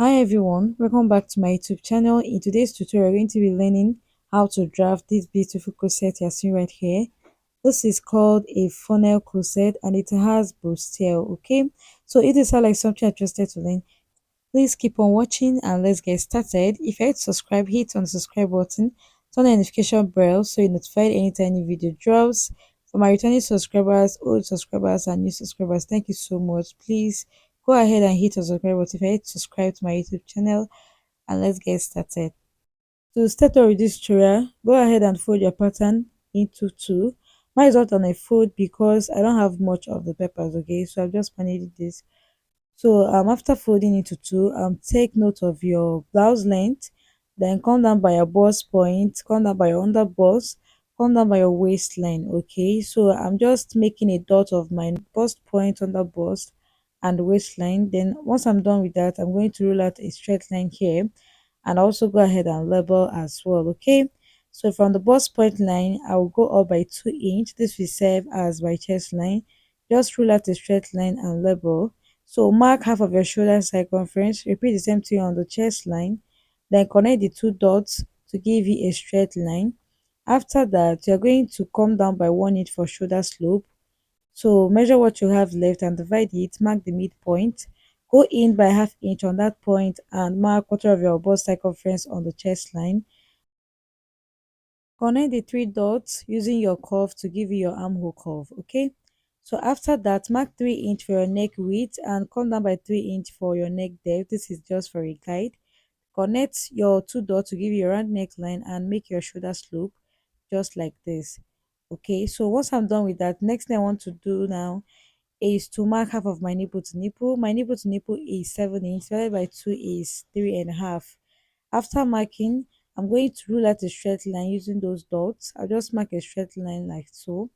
Hi everyone, welcome back to my YouTube channel. In today's tutorial, we're going to be learning how to draft this beautiful corset you're seeing right here. This is called a funnel corset and it has bustier. Okay, so it is like something I'm interested to learn. Please keep on watching and let's get started. If you're to subscribe, hit on the subscribe button, turn on the notification bell so you're notified anytime new video drops. For my returning subscribers, old subscribers, and new subscribers, thank you so much. Please go ahead and hit the subscribe button if you're to subscribe to my YouTube channel and let's get started. To start off with this tutorial, go ahead and fold your pattern into two. Mine is not on a fold because I don't have much of the papers, okay? So I've just managed this. So after folding into two, take note of your blouse length, then come down by your bust point, come down by your under bust, come down by your waistline. Okay, so I'm just making a dot of my bust point, under bust, and waistline. Then once I'm done with that, I'm going to roll out a straight line here, and also go ahead and label as well. Okay, so from the bust point line, I will go up by 2 inch. This will serve as my chest line. Just roll out a straight line and label. So mark half of your shoulder circumference, repeat the same thing on the chest line, then connect the two dots to give you a straight line. After that, you're going to come down by 1 inch for shoulder slope. So measure what you have left and divide it, mark the midpoint. Go in by half inch on that point and mark quarter of your bust circumference on the chest line. Connect the three dots using your curve to give you your armhole curve. Okay, so after that, mark 3 inch for your neck width and come down by 3 inch for your neck depth. This is just for a guide. Connect your two dots to give you a round neckline and make your shoulder slope just like this. Okay, so once I'm done with that, next thing I want to do now is to mark half of my nipple to nipple. My nipple to nipple is 7 inch, divided by 2 is 3.5. After marking, I'm going to rule out a straight line using those dots. I'll just mark a straight line like so,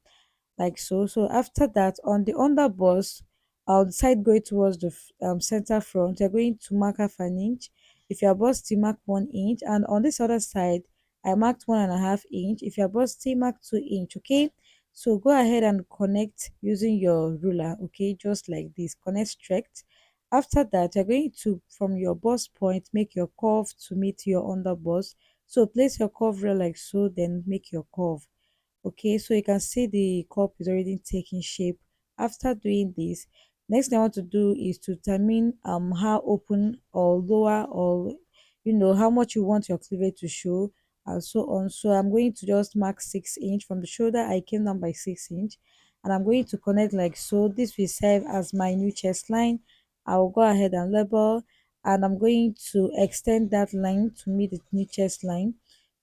like so. So after that, on the under bust, on the side going towards the center front, you're going to mark half an inch. If you're busting, mark 1 inch, and on this other side, I marked 1.5 inch. If you're busting, mark 2 inch. Okay, so go ahead and connect using your ruler. Okay, just like this, connect straight. After that, you're going to, from your bust point, make your curve to meet your under bust. So place your curve rule like so, then make your curve. Okay, so you can see the cup is already taking shape. After doing this, next thing I want to do is to determine how open or lower, or how much you want your cleavage to show and so on. So I'm going to just mark 6 inch from the shoulder. I came down by 6 inch and I'm going to connect like so. This will serve as my new chest line. I will go ahead and label, and I'm going to extend that line to meet the new chest line.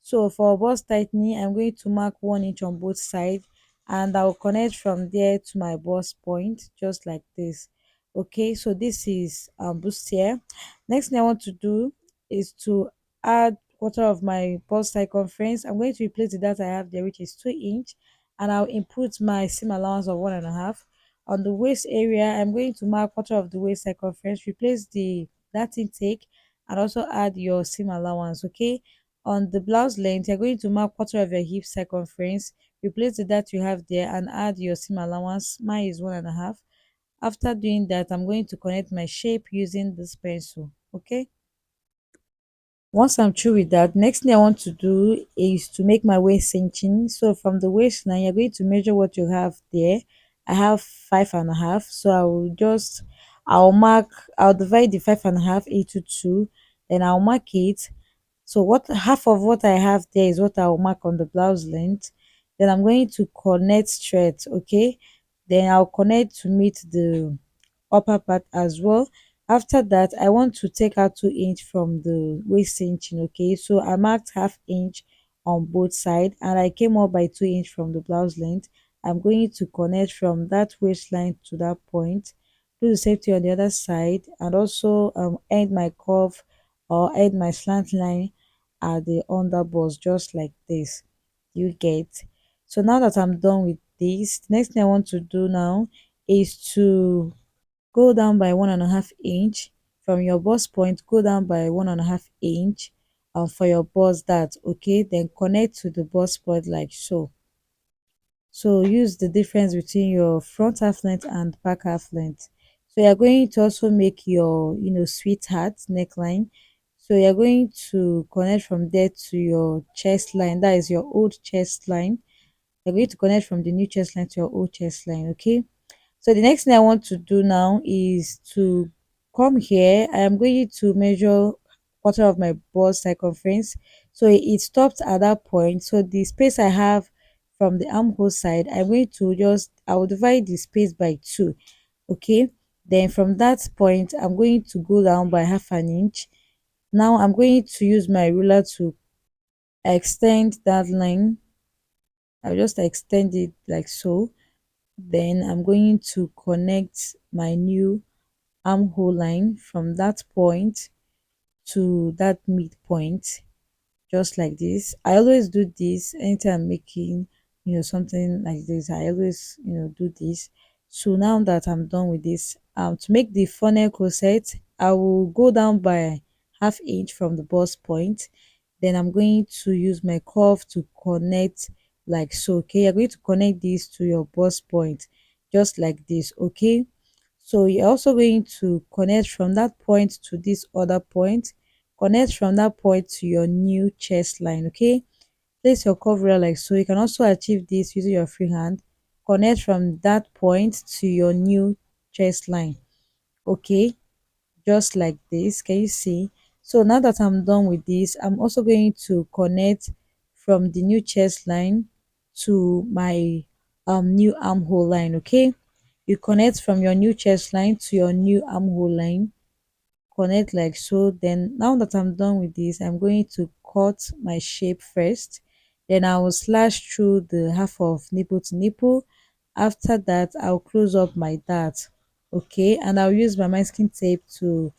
So for bust tightening, I'm going to mark 1 inch on both sides, and I'll connect from there to my bust point just like this. Okay, so this is bustier. Next thing I want to do is to add quarter of my bust circumference. I'm going to replace the data I have there, which is 2 inch, and I'll input my seam allowance of 1.5. On the waist area, I'm going to mark quarter of the waist circumference, replace the that intake, and also add your seam allowance. Okay, on the blouse length, you're going to mark quarter of your hip circumference, replace the dart you have there, and add your seam allowance. Mine is 1.5. After doing that, I'm going to connect my shape using this pencil. Okay, once I'm through with that, next thing I want to do is to make my waist cinching. So from the waistline, you're going to measure what you have there. I have 5.5, so I'll divide the 5.5 into two, then I'll mark it. So what half of what I have there is what I'll mark on the blouse length. Then I'm going to connect straight. Okay, then I'll connect to meet the upper part as well. After that, I want to take out 2 inch from the waist cinching. Okay, so I marked half inch on both sides and I came up by 2 inch from the blouse length. I'm going to connect from that waistline to that point, do the same thing on the other side, and also end my curve or end my slant line at the underbust just like this. You get. So now that I'm done with this, the next thing I want to do now is to go down by 1.5 inch from your bust point. Go down by 1.5 inch for your bust dart. Okay, then connect to the bust point like so. So use the difference between your front half length and back half length. So you're going to also make your, sweetheart neckline. So you're going to connect from there to your chest line. That is your old chest line. You're going to connect from the new chest line to your old chest line. Okay. So the next thing I want to do now is to come here. I am going to measure quarter of my bust circumference. So it stopped at that point. So the space I have from the armhole side, I'm going to I will divide the space by two. Okay. Then from that point, I'm going to go down by half an inch. Now I'm going to use my ruler to extend that line. I'll just extend it like so. Then I'm going to connect my new armhole line from that point to that midpoint, just like this. I always do this anytime I'm making, something like this. I always, do this. So now that I'm done with this, to make the funnel corset, I will go down by half inch from the bust point. Then I'm going to use my curve to connect like so. Okay, you're going to connect this to your bust point, just like this. Okay, so you're also going to connect from that point to this other point, connect from that point to your new chest line. Okay, place your cover like so. You can also achieve this using your free hand. Connect from that point to your new chest line. Okay, just like this. Can you see? So now that I'm done with this, I'm also going to connect from the new chest line to my new armhole line. Okay, you connect from your new chest line to your new armhole line, connect like so. Then now that I'm done with this, I'm going to cut my shape first. Then I will slash through the half of nipple to nipple. After that, I'll close up my dart. Okay, and I'll use my masking tape to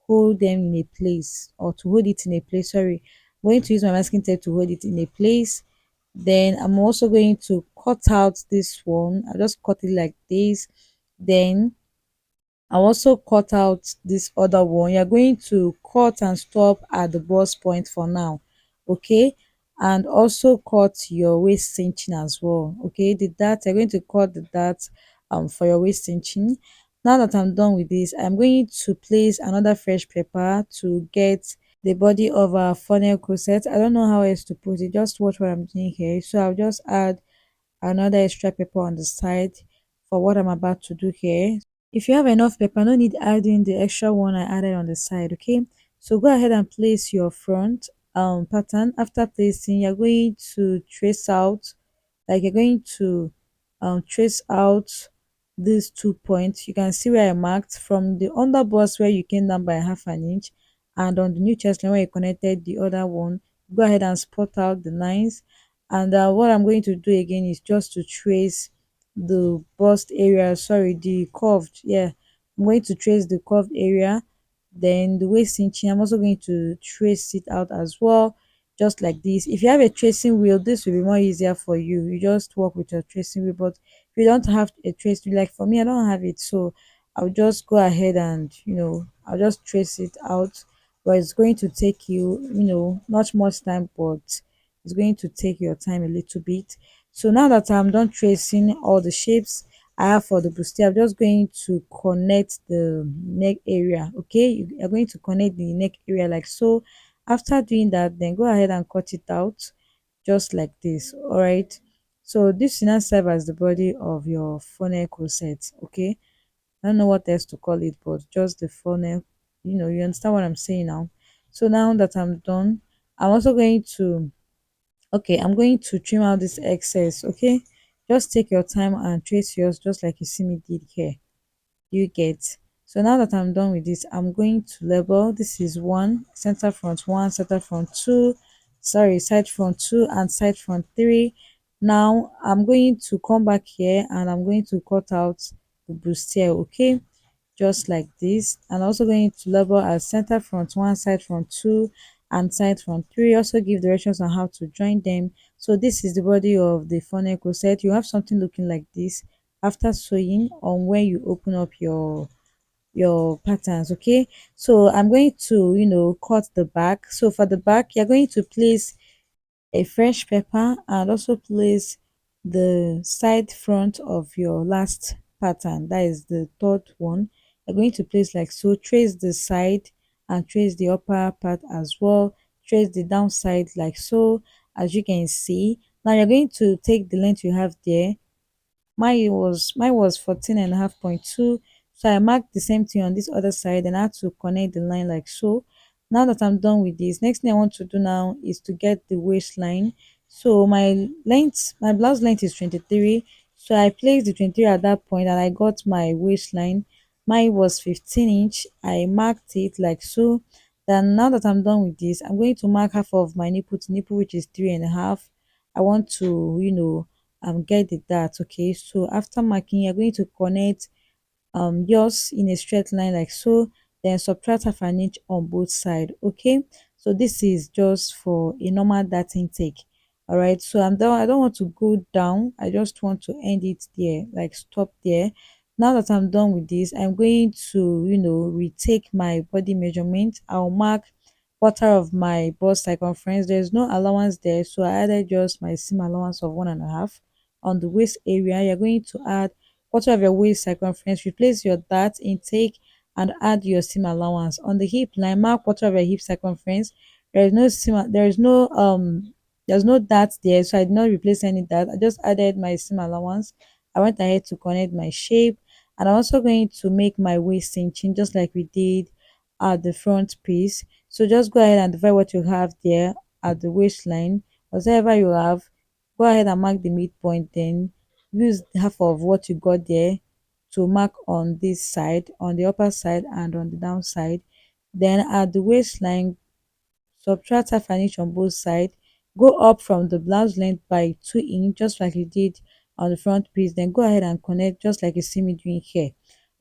hold them in a place, or to hold it in a place. Sorry, I'm going to use my masking tape to hold it in a place. Then I'm also going to cut out this one. I just cut it like this. Then I also cut out this other one. You're going to cut and stop at the bust point for now. Okay, and also cut your waist cinching as well. Okay, the dart, you're going to cut the dart for your waist cinching. Now that I'm done with this, I'm going to place another fresh paper to get the body of our funnel corset. I don't know how else to put it, just watch what I'm doing here. So I'll just add another extra paper on the side for what I'm about to do here. If you have enough paper, no need adding the extra one I added on the side. Okay, so go ahead and place your front pattern. After placing, you're going to trace out, like you're going to trace out these 2 points. You can see where I marked from the under bust where you came down by half an inch, and on the new chest line where you connected the other one. Go ahead and spot out the lines. And what I'm going to do again is just to trace the bust area, sorry, the curved, yeah, I'm going to trace the curved area. Then the waist cinching, I'm also going to trace it out as well, just like this. If you have a tracing wheel, this will be more easier for you. You just work with your tracing wheel. But if you don't have a tracing wheel, like for me, I don't have it, so I'll just go ahead and, I'll just trace it out. But it's going to take you, not much time, but it's going to take your time a little bit. So now that I'm done tracing all the shapes I have for the bustier, I'm just going to connect the neck area. Okay, you are going to connect the neck area like so. After doing that, then go ahead and cut it out just like this. All right, so this will now serve as the body of your funnel corset. Okay, I don't know what else to call it, but just the funnel. You understand what I'm saying now. So now that I'm done, I'm also going to, okay, I'm going to trim out this excess. Okay, just take your time and trace yours just like you see me did here. You get. So now that I'm done with this, I'm going to label. This is one, center front one, center front two, sorry, side front two and side front three. Now I'm going to come back here and I'm going to cut out the bustier. Okay, just like this. And also going to label as center front one, side front two and side front three. Also give directions on how to join them. So this is the body of the funnel corset. You have something looking like this after sewing on when you open up your patterns. Okay, so I'm going to, cut the back. So for the back, you're going to place a fresh paper and also place the side front of your last pattern, that is the third one. You're going to place like so, trace the side and trace the upper part as well, trace the downside like so, as you can see. Now you're going to take the length you have there. Mine was 14.5.2. So I marked the same thing on this other side and I had to connect the line like so. Now that I'm done with this, next thing I want to do now is to get the waistline. So my blouse length is 23. So I placed the 23 at that point and I got my waistline. Mine was 15 inch. I marked it like so. Then now that I'm done with this, I'm going to mark half of my nipple to nipple, which is 3.5. I want to, get the dart. Okay, so after marking, you're going to connect yours in a straight line like so, then subtract half an inch on both sides. Okay, so this is just for a normal dart intake. All right, so I'm done. I don't want to go down, I just want to end it there, like stop there. Now that I'm done with this, I'm going to retake my body measurement. I'll mark quarter of my bust circumference. There's no allowance there, so I added just my seam allowance of 1.5. On the waist area, you're going to add quarter of your waist circumference. Replace your dart intake and add your seam allowance. On the hip line, mark quarter of your hip circumference. There's no dart there, so I did not replace any dart. I just added my seam allowance. I went ahead to connect my shape, and I'm also going to make my waist cinching just like we did at the front piece. So just go ahead and divide what you have there at the waistline, whatever you have. Go ahead and mark the midpoint, then use half of what you got there to mark on this side, on the upper side and on the downside. Then at the waistline, subtract half an inch on both sides. Go up from the blouse length by 2 inch, just like you did on the front piece. Then go ahead and connect just like you see me doing here.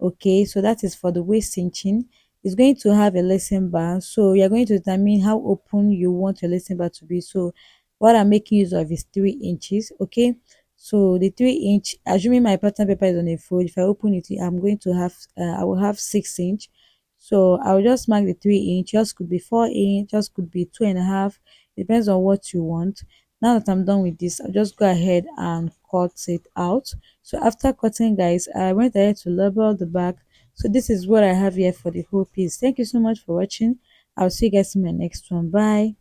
Okay, so that is for the waist cinching. It's going to have a lacing bar, so you're going to determine how open you want your lacing bar to be. So what I'm making use of is 3 inches. Okay, so the 3 inch, assuming my pattern paper is on a fold, if I open it, I will have 6 inch. So I'll just mark the 3 inch. Yours could be 4 inch, yours could be 2.5. Depends on what you want. Now that I'm done with this, I'll just go ahead and cut it out. So after cutting, guys, I went ahead to label the back. So this is what I have here for the whole piece. Thank you so much for watching. I'll see you guys in my next one. Bye.